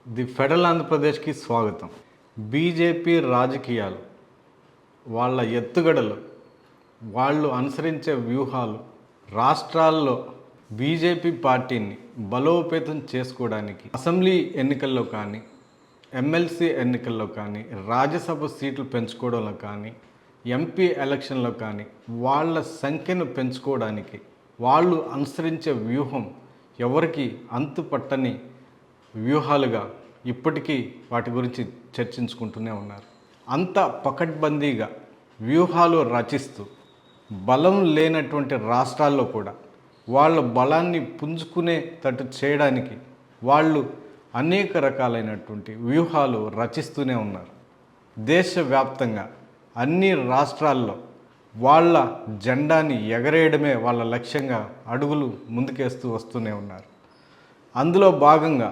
The federal ఆంధ్రప్రదేశ్కి స్వాగతం. BJP రాజకీయాలు, వాళ్ళ ఎత్తుగడలు, వాళ్ళు అనుసరించే వ్యూహాలు రాష్ట్రాల్లో బీజేపీ పార్టీని బలోపేతం చేసుకోవడానికి అసెంబ్లీ ఎన్నికల్లో కానీ, ఎమ్మెల్సీ ఎన్నికల్లో కానీ, రాజ్యసభ సీట్లు పెంచుకోవడంలో కానీ, ఎంపీ ఎలక్షన్లో కానీ వాళ్ళ సంఖ్యను పెంచుకోవడానికి వాళ్ళు అనుసరించే వ్యూహం ఎవరికి అంతుపట్టని వ్యూహాలుగా ఇప్పటికీ వాటి గురించి చర్చించుకుంటూనే ఉన్నారు. అంత పకడ్బందీగా వ్యూహాలు రచిస్తూ బలం లేనటువంటి రాష్ట్రాల్లో కూడా వాళ్ళ బలాన్ని పుంజుకునేటట్టు చేయడానికి వాళ్ళు అనేక రకాలైనటువంటి వ్యూహాలు రచిస్తూనే ఉన్నారు. దేశవ్యాప్తంగా అన్ని రాష్ట్రాల్లో వాళ్ళ జెండాని ఎగరేయడమే వాళ్ళ లక్ష్యంగా అడుగులు ముందుకేస్తూ వస్తూనే ఉన్నారు. అందులో భాగంగా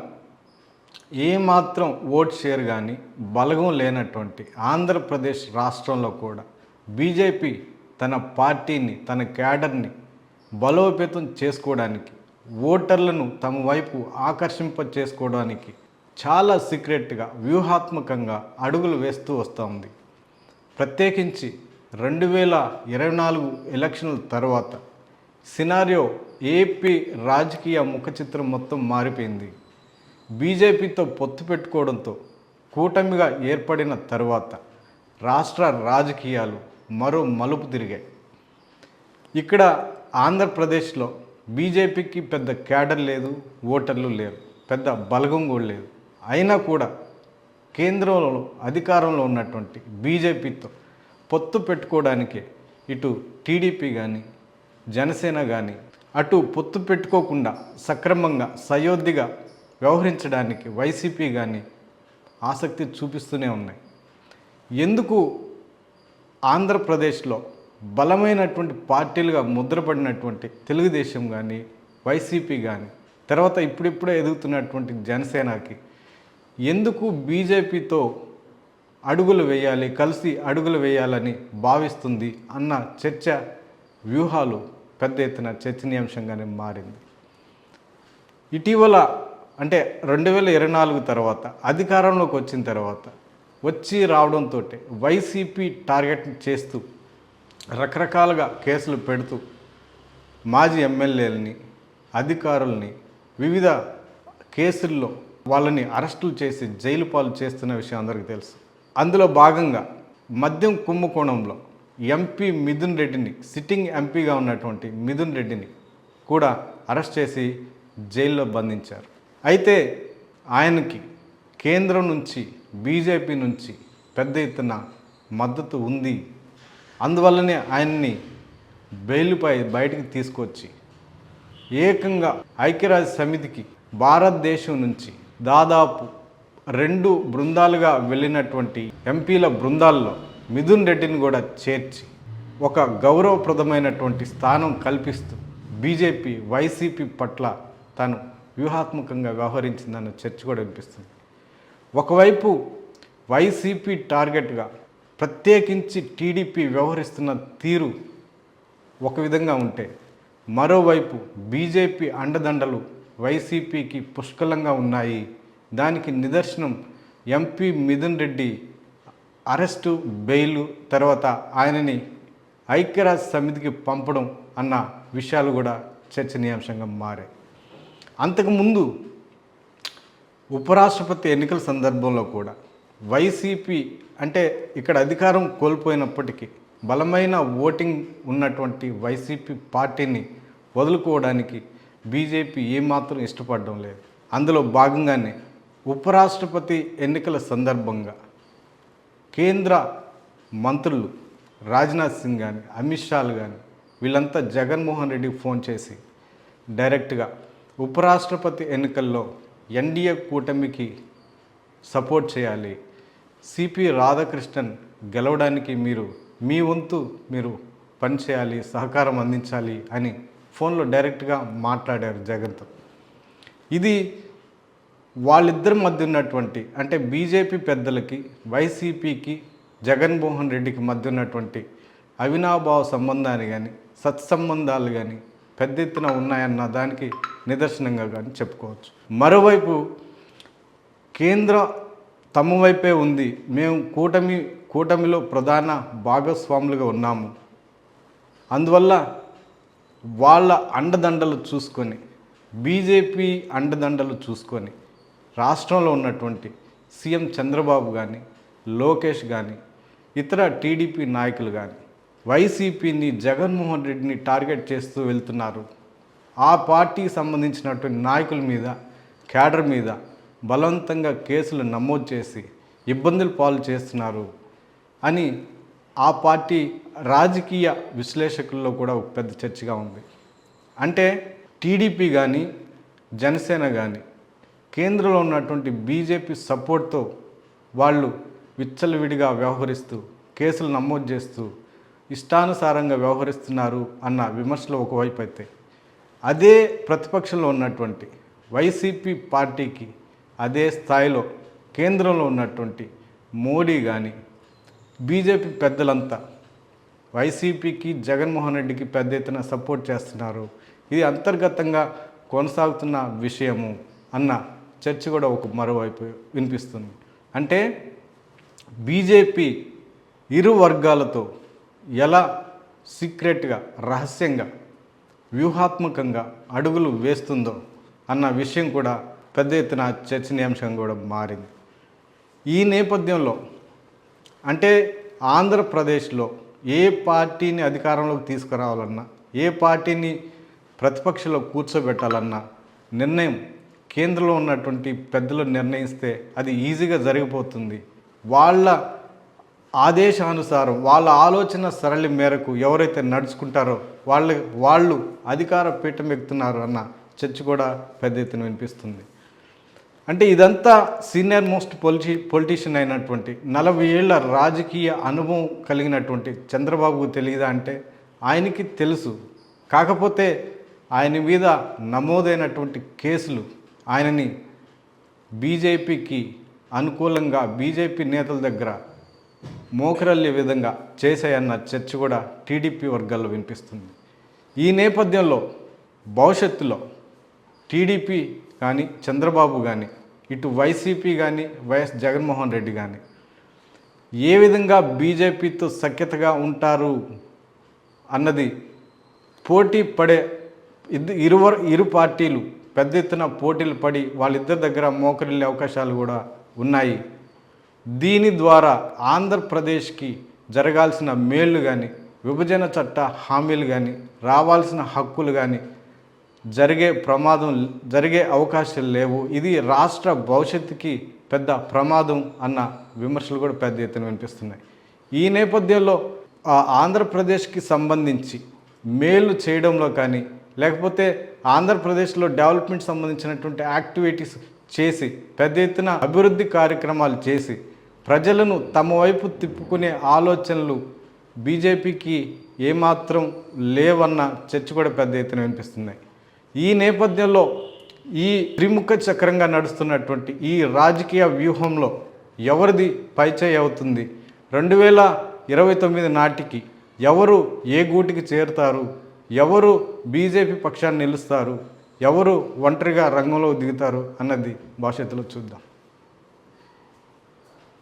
ఏమాత్రం ఓట్ షేర్ కానీ బలగం లేనటువంటి ఆంధ్రప్రదేశ్ రాష్ట్రంలో కూడా బీజేపీ తన పార్టీని, తన క్యాడర్ని బలోపేతం చేసుకోవడానికి, ఓటర్లను తమ వైపు ఆకర్షింప చేసుకోవడానికి చాలా సీక్రెట్గా, వ్యూహాత్మకంగా అడుగులు వేస్తూ వస్తుంది. ప్రత్యేకించి 2024 ఎలక్షన్ల తర్వాత సినారియో ఏపీ రాజకీయ ముఖ చిత్రం మొత్తం మారిపోయింది. బీజేపీతో పొత్తు పెట్టుకోవడంతో కూటమిగా ఏర్పడిన తర్వాత రాష్ట్ర రాజకీయాలు మరో మలుపు తిరిగాయి. ఇక్కడ ఆంధ్రప్రదేశ్లో బీజేపీకి పెద్ద క్యాడర్ లేదు, ఓటర్లు లేరు, పెద్ద బలగం కూడా లేదు. అయినా కూడా కేంద్రంలో అధికారంలో ఉన్నటువంటి బీజేపీతో పొత్తు పెట్టుకోవడానికి ఇటు టీడీపీ కానీ, జనసేన కానీ అటు పొత్తు పెట్టుకోకుండా సక్రమంగా సయోధ్యగా వ్యవహరించడానికి వైసీపీ కానీ ఆసక్తి చూపిస్తూనే ఉన్నాయి. ఎందుకు ఆంధ్రప్రదేశ్లో బలమైనటువంటి పార్టీలుగా ముద్రపడినటువంటి తెలుగుదేశం కానీ, వైసీపీ కానీ, తర్వాత ఇప్పుడిప్పుడే ఎదుగుతున్నటువంటి జనసేనకి ఎందుకు బీజేపీతో అడుగులు వేయాలి, కలిసి అడుగులు వేయాలని భావిస్తుంది అన్న చర్చ, వ్యూహాలు పెద్ద ఎత్తున చర్చనీయాంశంగానే మారింది. ఇటీవల అంటే 2024 తర్వాత అధికారంలోకి వచ్చిన తర్వాత రావడంతో వైసీపీ టార్గెట్ చేస్తూ రకరకాలుగా కేసులు పెడుతూ మాజీ ఎమ్మెల్యేలని, అధికారుల్ని వివిధ కేసుల్లో వాళ్ళని అరెస్టులు చేసి జైలు పాలు చేస్తున్న విషయం అందరికీ తెలుసు. అందులో భాగంగా మద్యం కుంభకోణంలో ఎంపీ మిథున్ రెడ్డిని, సిట్టింగ్ ఎంపీగా ఉన్నటువంటి మిథున్ రెడ్డిని కూడా అరెస్ట్ చేసి జైల్లో బంధించారు. అయితే ఆయనకి కేంద్రం నుంచి, బీజేపీ నుంచి పెద్ద ఎత్తున మద్దతు ఉంది. అందువల్లనే ఆయన్ని బెయిల్పై బయటికి తీసుకొచ్చి ఏకంగా ఐక్యరాజ్య సమితికి భారతదేశం నుంచి దాదాపు 2 బృందాలుగా వెళ్ళినటువంటి ఎంపీల బృందాల్లో మిథున్ రెడ్డిని కూడా చేర్చి ఒక గౌరవప్రదమైనటువంటి స్థానం కల్పిస్తూ బీజేపీ వైసీపీ పట్ల తాను వ్యూహాత్మకంగా వ్యవహరించిందన్న చర్చ కూడా వినిపిస్తుంది. ఒకవైపు వైసీపీ టార్గెట్గా ప్రత్యేకించి టీడీపీ వ్యవహరిస్తున్న తీరు ఒక విధంగా ఉంటే, మరోవైపు బీజేపీ అండదండలు వైసీపీకి పుష్కలంగా ఉన్నాయి. దానికి నిదర్శనం MP Mithun Reddy arrest, bail, తర్వాత ఆయనని ఐక్యరాజ్య సమితికి పంపడం అన్న విషయాలు కూడా చర్చనీయాంశంగా మారాయి. అంతకుముందు ఉపరాష్ట్రపతి ఎన్నికల సందర్భంలో కూడా వైసీపీ అంటే ఇక్కడ అధికారం కోల్పోయినప్పటికీ బలమైన ఓటింగ్ ఉన్నటువంటి వైసీపీ పార్టీని వదులుకోవడానికి బీజేపీ ఏమాత్రం ఇష్టపడడం లేదు. అందులో భాగంగానే ఉపరాష్ట్రపతి ఎన్నికల సందర్భంగా కేంద్ర మంత్రులు రాజ్నాథ్ సింగ్ కానీ, అమిత్ షాలు కానీ వీళ్ళంతా జగన్మోహన్ రెడ్డికి ఫోన్ చేసి డైరెక్ట్గా ఉపరాష్ట్రపతి ఎన్నికల్లో ఎన్డీఏ కూటమికి సపోర్ట్ చేయాలి, సిపి రాధాకృష్ణన్ గెలవడానికి మీ వంతు మీరు పనిచేయాలి, సహకారం అందించాలి అని ఫోన్లో డైరెక్ట్గా మాట్లాడారు జగన్తో. ఇది వాళ్ళిద్దరి మధ్య ఉన్నటువంటి, అంటే బీజేపీ పెద్దలకి, వైసీపీకి, జగన్మోహన్ రెడ్డికి మధ్య ఉన్నటువంటి అవినాభావ సంబంధాన్ని కానీ, సత్సంబంధాలు కానీ పెద్ద ఎత్తున ఉన్నాయన్న దానికి నిదర్శనంగా కానీ చెప్పుకోవచ్చు. మరోవైపు కేంద్ర తమ వైపే ఉంది, మేము కూటమిలో ప్రధాన భాగస్వాములుగా ఉన్నాము, అందువల్ల వాళ్ళ అండదండలు చూసుకొని బీజేపీ అండదండలు చూసుకొని రాష్ట్రంలో ఉన్నటువంటి సీఎం చంద్రబాబు కానీ, లోకేష్ కానీ, ఇతర టీడీపీ నాయకులు కానీ వైసీపీని, జగన్మోహన్ రెడ్డిని టార్గెట్ చేస్తూ వెళ్తున్నారు. ఆ పార్టీకి సంబంధించినటువంటి నాయకుల మీద, క్యాడర్ మీద బలవంతంగా కేసులు నమోదు చేసి ఇబ్బందులు పాలు చేస్తున్నారు అని ఆ పార్టీ రాజకీయ విశ్లేషకుల్లో కూడా ఒక పెద్ద చర్చగా ఉంది. అంటే టీడీపీ కానీ, జనసేన కానీ కేంద్రంలో ఉన్నటువంటి బీజేపీ సపోర్ట్తో వాళ్ళు విచ్చలవిడిగా వ్యవహరిస్తూ, కేసులు నమోదు చేస్తూ ఇష్టానుసారంగా వ్యవహరిస్తున్నారు అన్న విమర్శలు ఒకవైపు అయితే, అదే ప్రతిపక్షంలో ఉన్నటువంటి వైసీపీ పార్టీకి అదే స్థాయిలో కేంద్రంలో ఉన్నటువంటి మోడీ కానీ, బీజేపీ పెద్దలంతా వైసీపీకి, జగన్మోహన్ రెడ్డికి పెద్ద ఎత్తున సపోర్ట్ చేస్తున్నారు, ఇది అంతర్గతంగా కొనసాగుతున్న విషయము అన్న చర్చ కూడా ఒక మరోవైపు వినిపిస్తుంది. అంటే బీజేపీ ఇరు వర్గాలతో ఎలా సీక్రెట్గా, రహస్యంగా, వ్యూహాత్మకంగా అడుగులు వేస్తుందో అన్న విషయం కూడా పెద్ద ఎత్తున చర్చనీయాంశంగా కూడా మారింది. ఈ నేపథ్యంలో అంటే ఆంధ్రప్రదేశ్లో ఏ పార్టీని అధికారంలోకి తీసుకురావాలన్నా, ఏ పార్టీని ప్రతిపక్షంలో కూర్చోబెట్టాలన్నా నిర్ణయం కేంద్రంలో ఉన్నటువంటి పెద్దలు నిర్ణయిస్తే అది ఈజీగా జరిగిపోతుంది. వాళ్ళ ఆదేశానుసారం, వాళ్ళ ఆలోచన సరళి మేరకు ఎవరైతే నడుచుకుంటారో వాళ్ళు అధికార పీఠం ఎక్కుతున్నారు అన్న చర్చ కూడా పెద్ద ఎత్తున వినిపిస్తుంది. అంటే ఇదంతా సీనియర్ మోస్ట్ పొలిటీషియన్ అయినటువంటి 40 ఏళ్ల రాజకీయ అనుభవం కలిగినటువంటి చంద్రబాబుకు తెలియదా అంటే ఆయనకి తెలుసు. కాకపోతే ఆయన మీద నమోదైనటువంటి కేసులు ఆయనని బీజేపీకి అనుకూలంగా, బీజేపీ నేతల దగ్గర మోకరల్లే విధంగా చేశాయన్న చర్చ కూడా టీడీపీ వర్గాల్లో వినిపిస్తుంది. ఈ నేపథ్యంలో భవిష్యత్తులో టీడీపీ కానీ, చంద్రబాబు కానీ, ఇటు వైసీపీ కానీ, వైఎస్ జగన్మోహన్ రెడ్డి కానీ ఏ విధంగా బీజేపీతో సఖ్యతగా ఉంటారు అన్నది పోటీ పడే ఇరు పార్టీలు పెద్ద ఎత్తున పోటీలు పడి వాళ్ళిద్దరి దగ్గర మోకరిల్లే అవకాశాలు కూడా ఉన్నాయి. దీని ద్వారా ఆంధ్రప్రదేశ్కి జరగాల్సిన మేళ్ళు కానీ, విభజన చట్ట హామీలు కానీ, రావాల్సిన హక్కులు కానీ జరిగే అవకాశాలు లేవు. ఇది రాష్ట్ర భవిష్యత్తుకి పెద్ద ప్రమాదం అన్న విమర్శలు కూడా పెద్ద ఎత్తున వినిపిస్తున్నాయి. ఈ నేపథ్యంలో ఆంధ్రప్రదేశ్కి సంబంధించి మేలు చేయడంలో కానీ, లేకపోతే ఆంధ్రప్రదేశ్లో డెవలప్మెంట్ సంబంధించినటువంటి యాక్టివిటీస్ చేసి, పెద్ద ఎత్తున అభివృద్ధి కార్యక్రమాలు చేసి ప్రజలను తమ వైపు తిప్పుకునే ఆలోచనలు బీజేపీకి ఏమాత్రం లేవన్న చర్చ కూడా పెద్ద ఎత్తున వినిపిస్తున్నాయి. ఈ నేపథ్యంలో ఈ త్రిముఖ చక్రంగా నడుస్తున్నటువంటి ఈ రాజకీయ వ్యూహంలో ఎవరిది పైచేయి అవుతుంది, 2029 నాటికి ఎవరు ఏ గూటికి చేరుతారు, ఎవరు బీజేపీ పక్షాన్ని నిలుస్తారు, ఎవరు ఒంటరిగా రంగంలో దిగుతారు అన్నది భవిష్యత్తులో చూద్దాం.